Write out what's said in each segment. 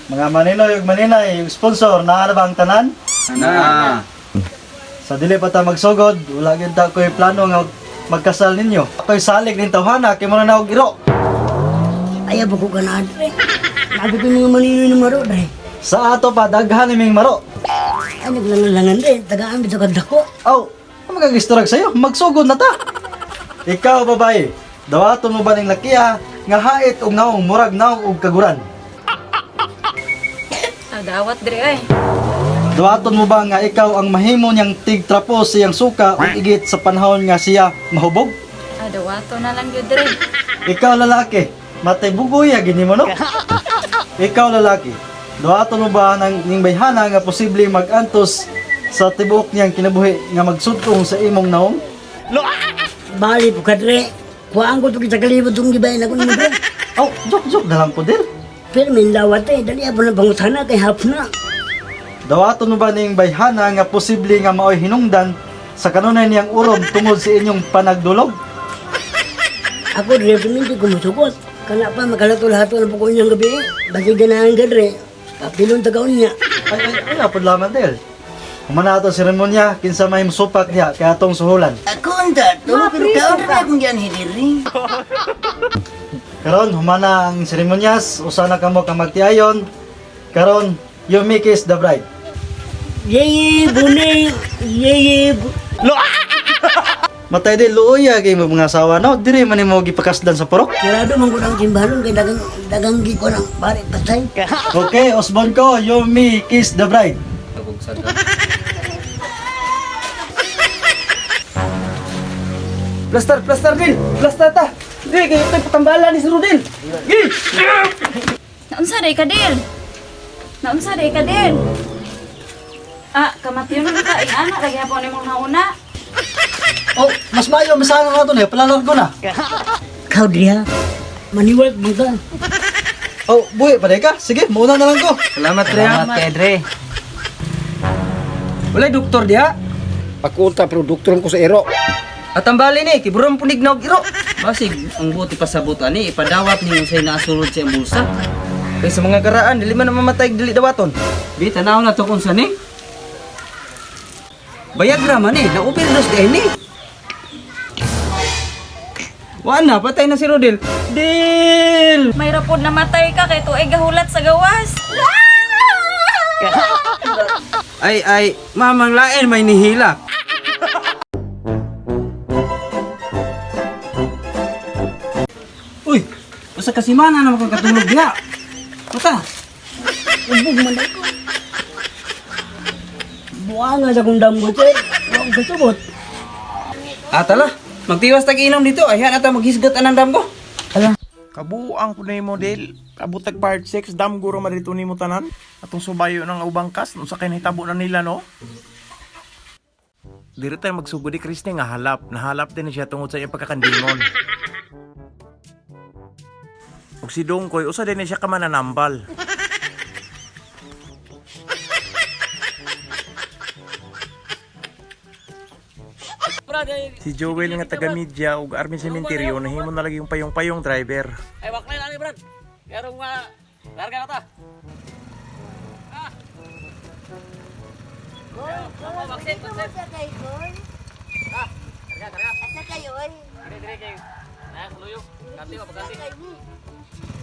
Mga maninoy ug maninay, yung sponsor naa na ba ang tanan? Na. Sa dili pa ta magsugod, wala gyud ta ko'y plano nga magkasal ninyo. Ako'y salig ning tawhana kay mo na og iro. Ayaw ba ko ganaan, pre? Nabi ko mga maninoy na maro, pre. Sa ato pa daghan niming maro. Ay, naglangan-langan, pre. Tagaan bito kagdako. Aw, ano magagistorag sa'yo? Magsugod na ta. Ikaw babae, dawaton mo ba ning lakiya nga hait og naong murag naong og kaguran? Dawat dire ay. Dawaton mo ba nga ikaw ang mahimo niyang tigtrapos siyang suka ug igit sa panahon nga siya mahubog? Dawato na lang yun dire. Ikaw lalaki, matay bugoy gini mo no? Ikaw lalaki, dawaton mo ba nang ning bayhana nga posible magantos sa tibuok niyang kinabuhi nga magsudtong sa imong naong? Bali po ka, pre. Kuhaan ko ito kita kalibot itong gibayan ako naman, pre. Aw, joke na lang po dir. Pero may lawat, eh. Dali ako na pangutana kay hap na. Dawaton mo ba ning bayhana nga posible nga maoy hinungdan sa kanunay niyang urom tungod sa inyong panagdulog? Ako, pre, hindi ko masukot. Kana pa, makalato-lato na po ko niyang gabi. Basi ganahan ka, pre. Kapilon tagaon niya. Ay, apod laman dir. Humana ato seremonya, kinsa may musupak niya kay atong suhulan. Ako ang dato, pero kaon na akong yan hidiri. Karon humana ang seremonyas, usa na kamo ka magtiayon. Karon, you may kiss the bride. Yeye, bunay. Yeye, Matay di luoy kay mga asawa no, diri man nimo gipakasdan sa purok. Kirado man ko ng timbalong kay dagang gi ko ng pare patay. Okay, Osbon ko, you may kiss the bride. Plaster din. Plaster ta. Di kayo tay patambala ni si Rodel. Gi. Naunsa day ka din? Naunsa day ka din? Kamatiyon na ka. Ana, lagi hapon ni mong nauna. Oh, mas mayo masana na to ni, palalar ko na. Kau dia, maniwag mo ka. Oh, buhi pa ka. Sige, muna na lang ko. Salamat kay Dre. Walay doktor dia. Ako ta pero doktor ko sa ero. At ang bali ni, kiburon punig na og iro. Basig, ang buti pasabot ani, ipadawat ni sa nasulod sa iyang bulsa. Kay sa mga karaan, dili man na mamatay dili dawaton. Di, tanaw na to kung saan ni. Viagra man eh, na-overdose di ay ni. Wala na, patay na si Rodel. Dil! May rapod na matay ka kay tuig gahulat sa gawas. Ay, mamang lain may nihila. Uy, basta kasimana na makakatulog diha. Mata, Ubog man ako. Buwangan sa kong damgo, sir. Huwag kasabot. atala, magtiwas tag-inom dito. Ayan, ata maghisgot anang dam ko. Kabuang po na yung model. Kabutag part 6, dam guro marito ni mo tanan. Atong subayo ng ubang kas, nung sa kinahitabo na nila, no? Dito tayo magsugod ni Christy nga halap. Nahalap din siya tungod sa iyang pagkakandingon. Ug si Dongkoy, usa din siya kamananambal. Si Joel nga taga media ug Armin Cementerio nahimo na lagi yung payong-payong driver. Ay, waklay lang ni Brad. Karong larga na ta. Bakit? Asa kayo oy? Dire kayo. Nah, luyo. Ganti ba pagganti?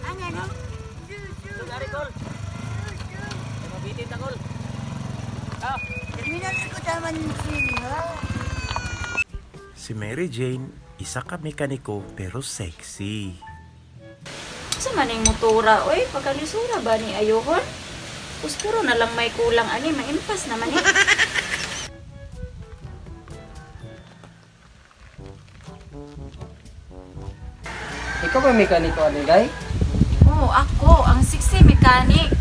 Ang ano? Dari kol. Mabitin ta kol. Terminal ko taman sinha. Si Mary Jane, isa ka mekaniko pero sexy. Sa maning motora, oy, pagkalisura ba ni ayohon? Puspuro na lang may kulang ani, maimpas naman eh. Ikaw ba mekaniko ani day? Oo, ako, ang sexy mechanic.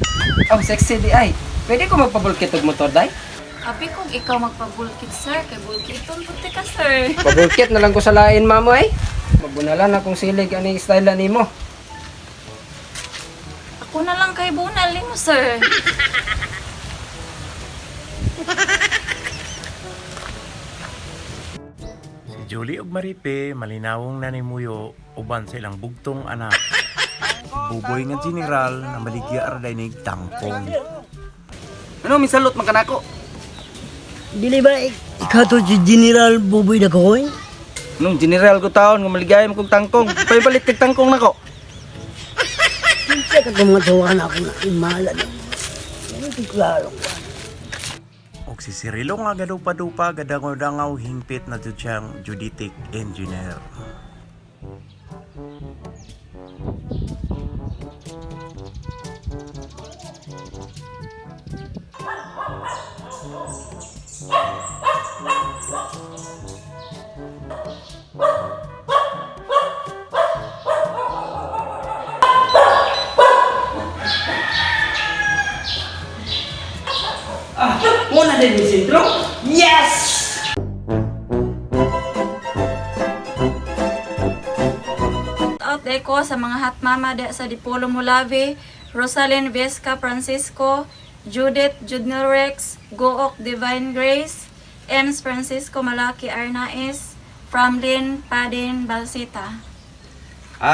Oh, sexy di ay. Pwede ko magpabulkit og motor day? Abi kung ikaw magpabulkit, sir, kay bulkiton puti ka, sir. Pabulkit na lang ko sa lain, mamo ay. Mabunalan akong silig ani style nimo. Ako na lang kay bunal mo, sir. Si Julie ug Maripe malinawong nanimuyo uban sa ilang bugtong anak. Angko, buboy nga general na maligya ara dinig tangkong. Ano misalot man kanako? Dili ba ikaw to si General Buboy Dagoy? Nung general ko taon nga maligaya mo kong tangkong. Paibalik kag tangkong nako. Kinsa ka tumatawa na ako na imala na. Ano klaro ko. Og si Cirilo nga gadupa-dupa gadangaw-dangaw hingpit na jud siyang geodetic engineer. Muna din yung sintro? Yes! Out ko sa mga hot mama de sa Dipolo Mulavi, Rosalyn Vesca Francisco, Judith Junior Rex, Gook Divine Grace, Ems Francisco Malaki Arnaez, Framlin Padin Balsita.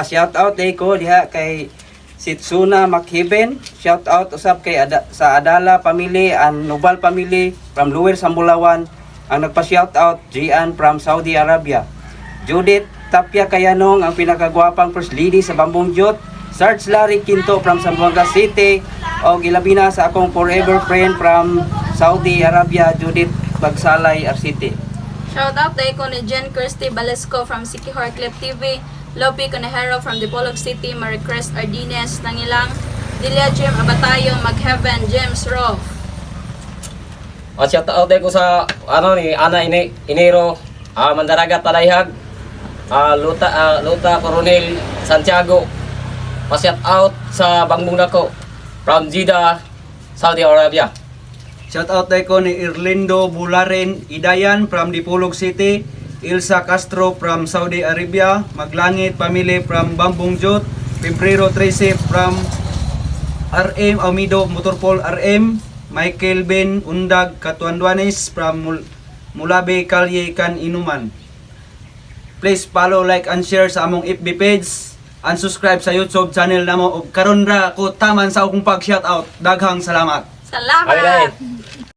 Shout out ko diha kay Sitsuna Makhiben. Shout out usab kay sa Adala family and Nubal family from Luwer Sambulawan. Ang nagpa-shout out Gian from Saudi Arabia. Judith Tapia Kayanong ang pinakagwapang first lady sa Bambong Jot. Sarge Larry Quinto from Zamboanga City. O gilabina sa akong forever friend from Saudi Arabia, Judith Bagsalay City. Shout out ko ni Jen Kirsty Balesco from Sikihor Clip TV, Lopi Conejero from Dipolog City, Maricrest Ardines, Nangilang, Dilia Jim Abatayo, Mag-Heaven, James Rolf. Shout out ko sa ni Ana Inero, Mandaragat Talayhag, Luta Coronel Santiago. Pa-shout out sa Bangbong Dako from Jeddah, Saudi Arabia. Shout out ko ni Irlindo Bularen Idayan from Dipolog City, Ilsa Castro from Saudi Arabia, Maglangit family from Bambong Jot, Pebrero 13 from RM Amido Motorpol RM, Michael Ben Undag Katuanduanes from Mulabe Kalye Kan Inuman. Please follow, like and share sa among FB page, and subscribe sa YouTube channel namo. Og karon ra ko taman sa akong pag-shout out. Daghang salamat. Salamat!